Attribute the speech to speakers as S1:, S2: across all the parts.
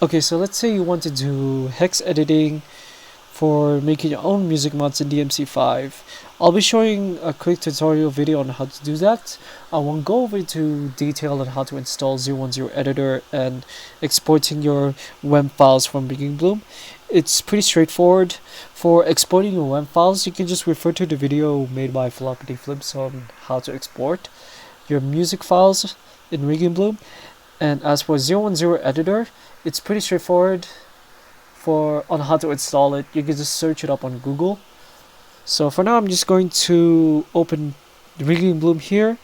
S1: Okay, so let's say you want to do hex editing for making your own music mods in DMC5. I'll be showing a quick tutorial video on how to do that. I won't go over into detail on how to install 010 editor and exporting your WEM files from Begin Bloom. It's pretty straightforward. For exporting your WEM files, you can just refer to the video made by Floppity Flips on how to export your music files in Begin Bloom. And as for 010 editor, it's pretty straightforward on how to install it. You can just search it up on Google. So for now, I'm just going to open Begin Bloom here,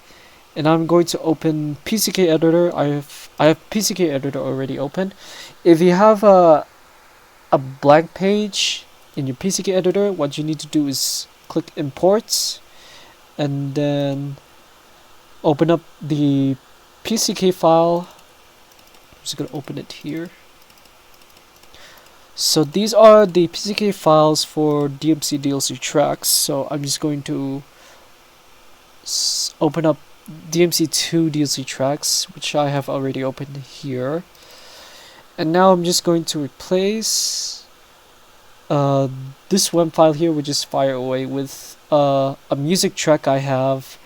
S1: and I'm going to open PCK editor. I have PCK editor already open. If you have a blank page in your PCK editor, what you need to do is click imports and then open up the PCK file. I'm just going to open it here. So these are the PCK files for DMC DLC tracks. So I'm just going to open up DMC2 DLC tracks, which I have already opened here. And now I'm just going to replace this WEM file here, which is fire away, with a music track I have,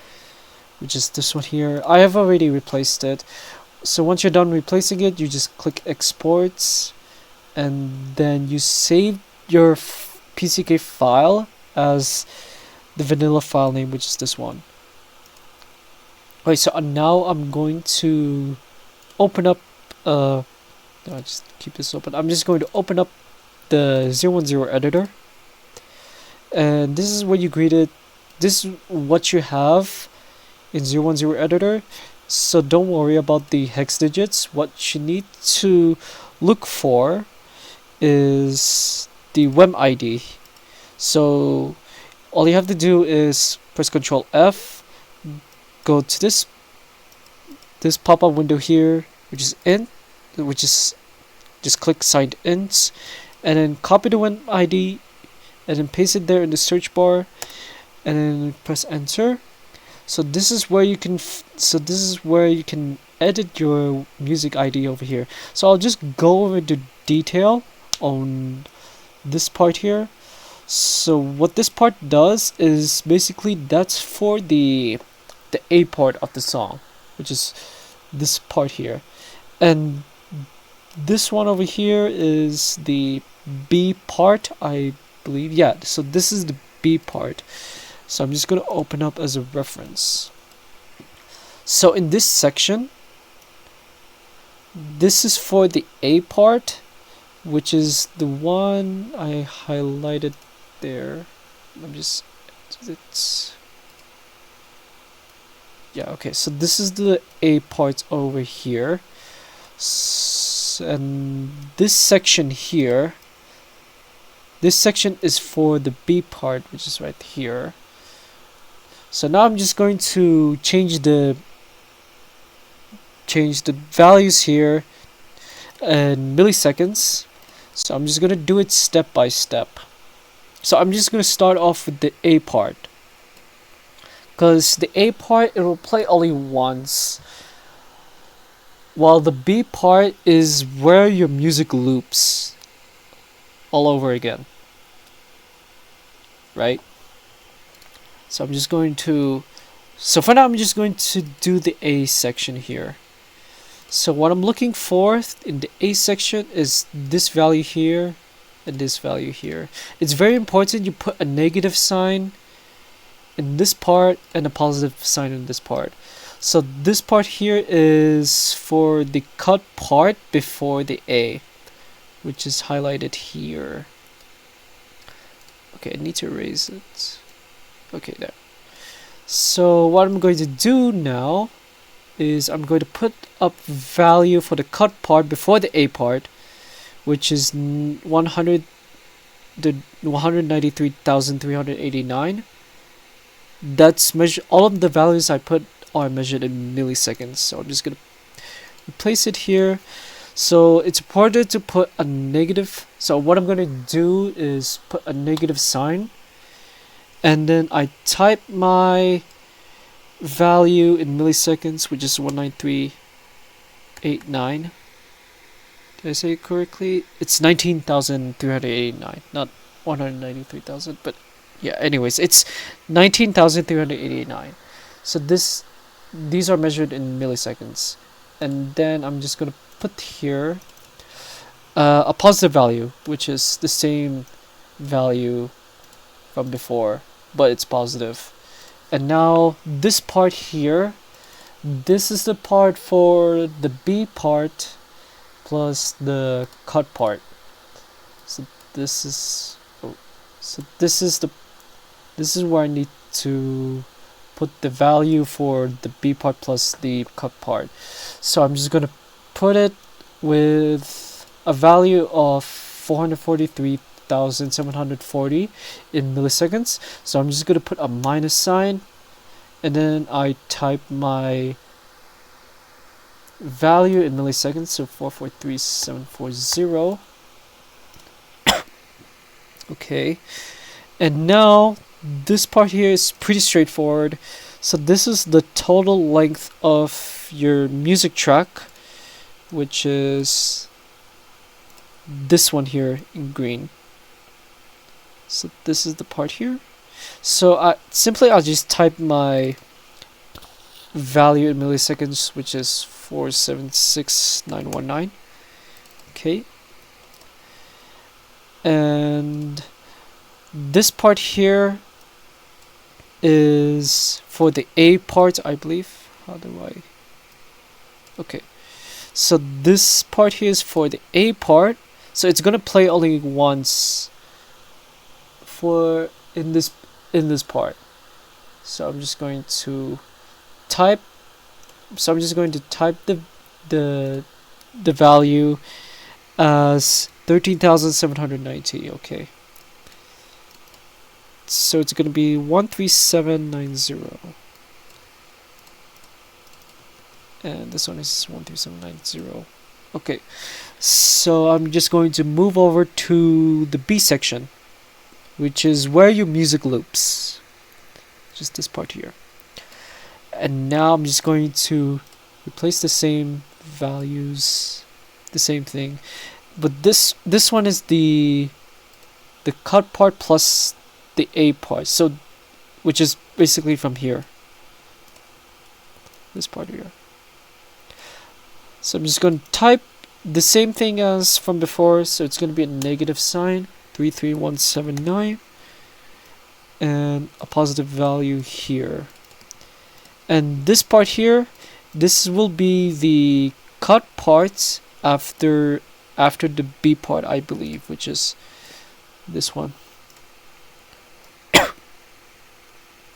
S1: which is this one here. I have already replaced it. So once you're done replacing it, you just click exports, and then you save your PCK file as the vanilla file name, which is this one. Okay, so now I'm going to open up I'll just keep this open. I'm just going to open up the 010 editor, and this is what you greeted. This is what you have in 010 editor. So don't worry about the hex digits. What you need to look for is the Wem ID. So all you have to do is press Ctrl F, go to this pop-up window here, which is just click signed ins, and then copy the Wem ID and then paste it there in the search bar, and then press enter. So this is where you can edit your music ID over here. So I'll just go over the detail on this part here. So what this part does is basically that's for the A part of the song, which is this part here, and this one over here is the B part, I believe. Yeah, so this is the B part. So I'm just going to open up as a reference. So in this section, this is for the A part, which is the one I highlighted there. Yeah, okay, so this is the A part over here. And this section here, this section is for the B part, which is right here. So now I'm just going to change the values here in milliseconds. So I'm just going to do it step by step. So I'm just going to start off with the A part, because the A part, it will play only once, while the B part is where your music loops all over again, right? So I'm just going to, so for now I'm just going to do the A section here. So what I'm looking for in the A section is this value here and this value here. It's very important you put a negative sign in this part and a positive sign in this part. So this part here is for the cut part before the A, which is highlighted here. Okay, I need to erase it. Okay, there. So what I'm going to do now is I'm going to put up value for the cut part before the A part, which is 193,389. That's all of the values I put are measured in milliseconds. So I'm just gonna replace it here. So it's important to put a negative. So what I'm gonna do is put a negative sign, and then I type my value in milliseconds, which is 193,89. Did I say it correctly? It's 19,389, not 193,000, but yeah, anyways, it's 19,389. So these are measured in milliseconds. And then I'm just gonna put here a positive value, which is the same value from before, but it's positive. And now this part here, this is the part for the B part plus the cut part. So this is this is where I need to put the value for the B part plus the cut part. So I'm just gonna put it with a value of 443,740 in milliseconds. So I'm just gonna put a minus sign, and then I type my value in milliseconds, so 443,740. Okay, and now this part here is pretty straightforward. So this is the total length of your music track, which is this one here in green. So this is the part here. So I'll just type my value in milliseconds, which is 476,919. Okay, and this part here is for the A part, I believe. How do I? Okay, so this part here is for the A part. So it's gonna play only once in this part. So I'm just going to type. So I'm just going to type the value as 13,790. Okay. So it's going to be 13790. And this one is 13790. Okay. So I'm just going to move over to the B section, which is where your music loops. Just this part here. And now I'm just going to replace the same values, the same thing, but this one is the cut part plus the A part, so which is basically from here, this part here. So I'm just going to type the same thing as from before, so it's going to be a negative sign, 33179, and a positive value here. And this part here, this will be the cut parts after the B part, I believe, which is this one,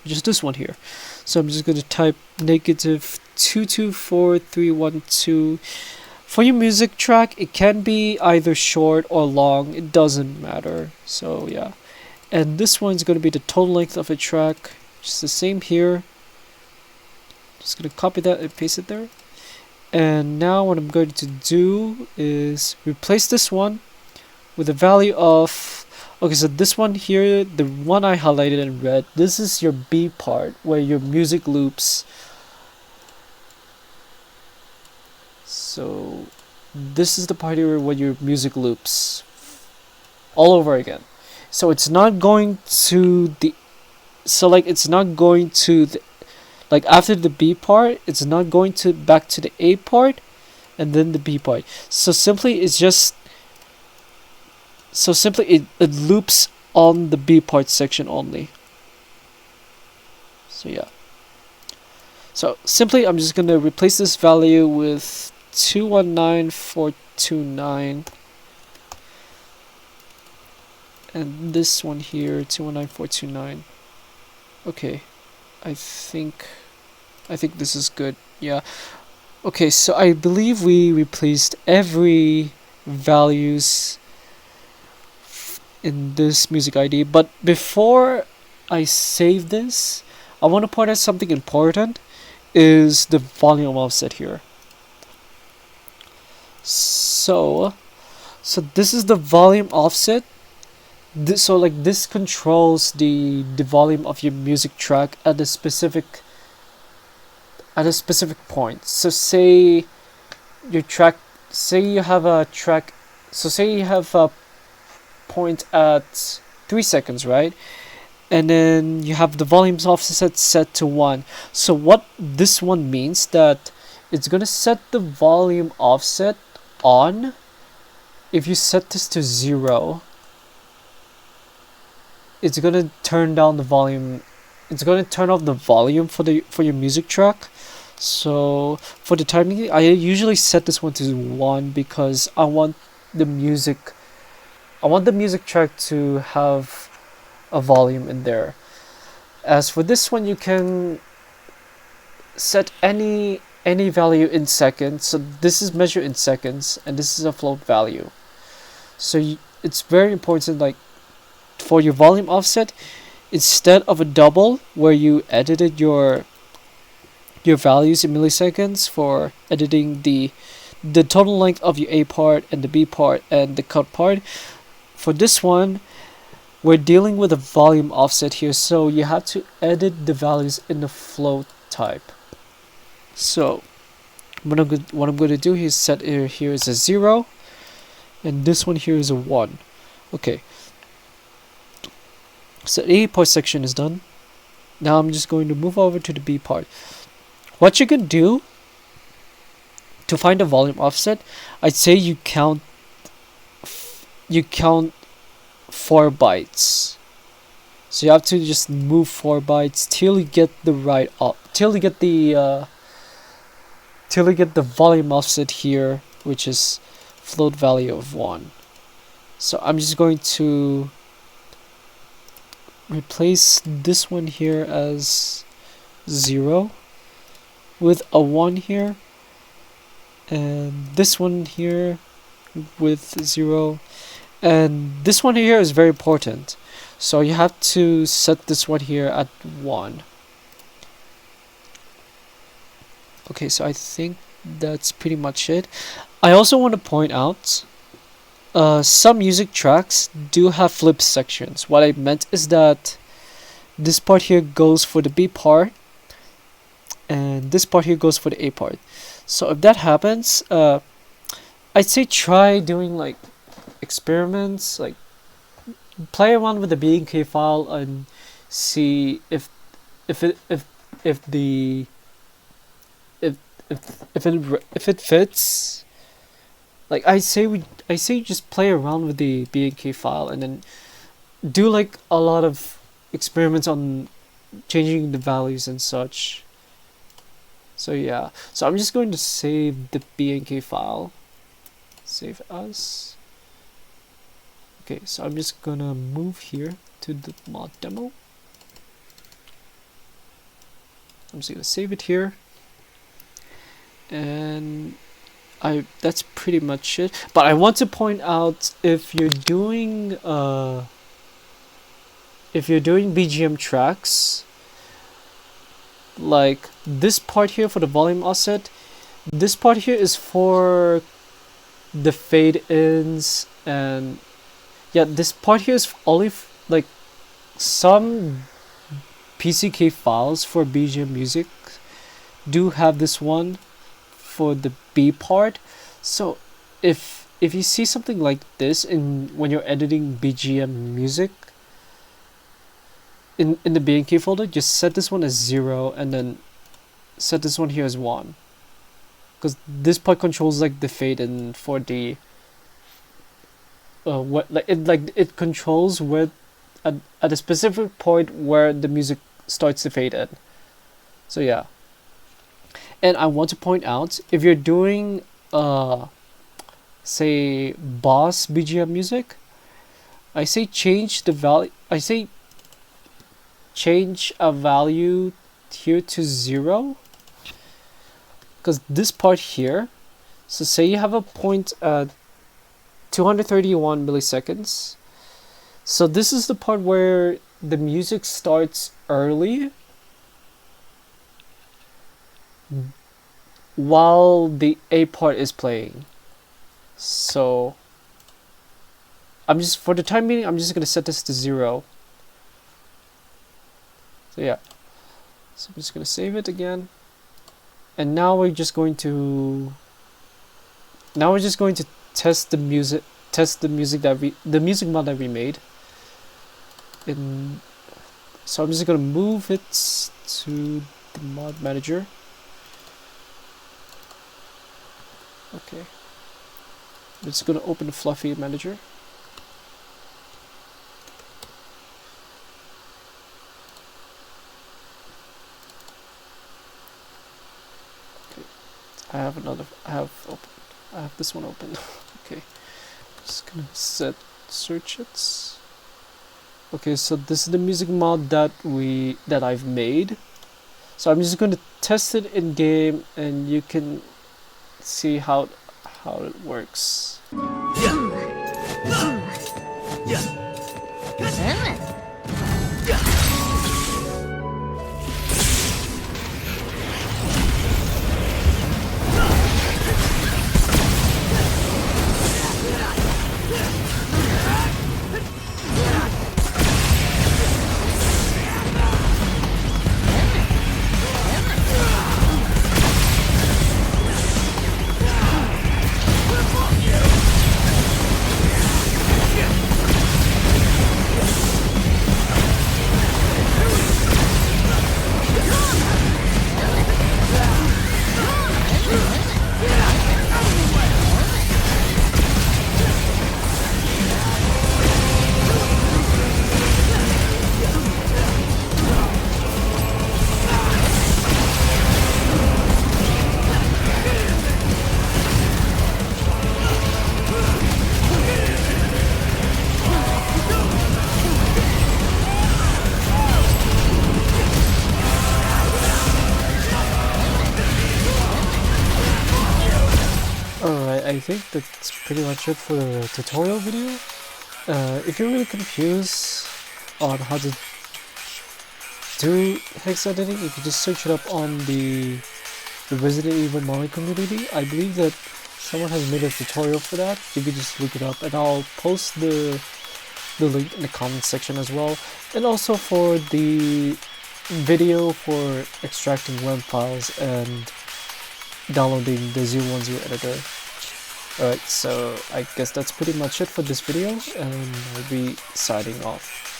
S1: which is this one here. So I'm just going to type negative 224312. For your music track, it can be either short or long, it doesn't matter. So yeah, and this one's going to be the total length of a track, which is the same here. Just gonna copy that and paste it there. And now what I'm going to do is replace this one with a value of, okay, so this one here, the one I highlighted in red, this is your B part where your music loops. So this is the part here where your music loops all over again. So it's not going to the, so like it's not going to the, like after the B part, it's not going to back to the A part and then the B part. So simply it's just, so simply it loops on the B part section only. So yeah. So simply I'm just going to replace this value with 219429. And this one here, 219429. Okay. I think this is good. Yeah. Okay, so I believe we replaced every values in this music ID, but before I save this, I want to point out something important, is the volume offset here. So this is the volume offset. So like this controls the volume of your music track at a specific point. So say your track say you have a track, so say you have a point at 3 seconds, right? And then you have the volumes offset set to 1. So what this one means that it's gonna set the volume offset on. If you set this to 0, it's gonna turn down the volume. It's gonna turn off the volume for your music track. So for the timing, I usually set this one to 1 because I want the music track to have a volume in there. As for this one, you can set any value in seconds. So this is measured in seconds, and this is a float value. So it's very important, like for your volume offset, instead of a double where you edited your values in milliseconds for editing the total length of your A part and the B part and the cut part, for this one we're dealing with a volume offset here, so you have to edit the values in the float type. So what I'm going to do is set it here is a 0, and this one here is a 1. Okay, so the A part section is done. Now I'm just going to move over to the B part. What you can do to find a volume offset, I'd say you count 4 bytes. So you have to just move 4 bytes till you get the right till you get the volume offset here, which is float value of 1. So I'm just going to replace this one here as 0 with a 1 here, and this one here with 0, and this one here is very important, so you have to set this one here at 1. Okay, so I think that's pretty much it. I also want to point out some music tracks do have flip sections. What I meant is that this part here goes for the B part and this part here goes for the A part. So if that happens, I'd say try doing like experiments, like play around with the BNK file and see if it fits. Like I say just play around with the BNK file and then do like a lot of experiments on changing the values and such. So yeah, so I'm just going to save the BNK file. Save as. Okay, so I'm just gonna move here to the mod demo. I'm just gonna save it here, and that's pretty much it. But I want to point out, if you're doing BGM tracks, like this part here for the volume offset, this part here is for the fade ins, and yeah, this part here is only like some PCK files for BGM music do have this one for the B part. So if you see something like this when you're editing BGM music in the BNK folder, just set this one as 0 and then set this one here as 1, because this part controls like the fade in for the it controls where at a specific point where the music starts to fade in. So yeah. And I want to point out, if you're doing say boss BGM music, I say change the value. I say change a value here to 0, because this part here, so say you have a point at 231 milliseconds, so this is the part where the music starts early while the A part is playing. So I'm just, for the time being, I'm just gonna set this to 0. So yeah, so I'm just gonna save it again, and now we're just going to now we're just going to test the music the music mod that we made. So I'm just gonna move it to the mod manager. Okay, I'm just gonna open the Fluffy manager. I have this one open. Okay, just gonna search it. Okay, so this is the music mod that I've made. So I'm just going to test it in game, and you can see how it works. I think that's pretty much it for the tutorial video. If you're really confused on how to do hex editing, you can just search it up on the Resident Evil mod community. I believe that someone has made a tutorial for that. You can just look it up, and I'll post the link in the comment section as well, and also for the video for extracting Wem files and downloading the 010 editor. Alright, so I guess that's pretty much it for this video, and I'll be signing off.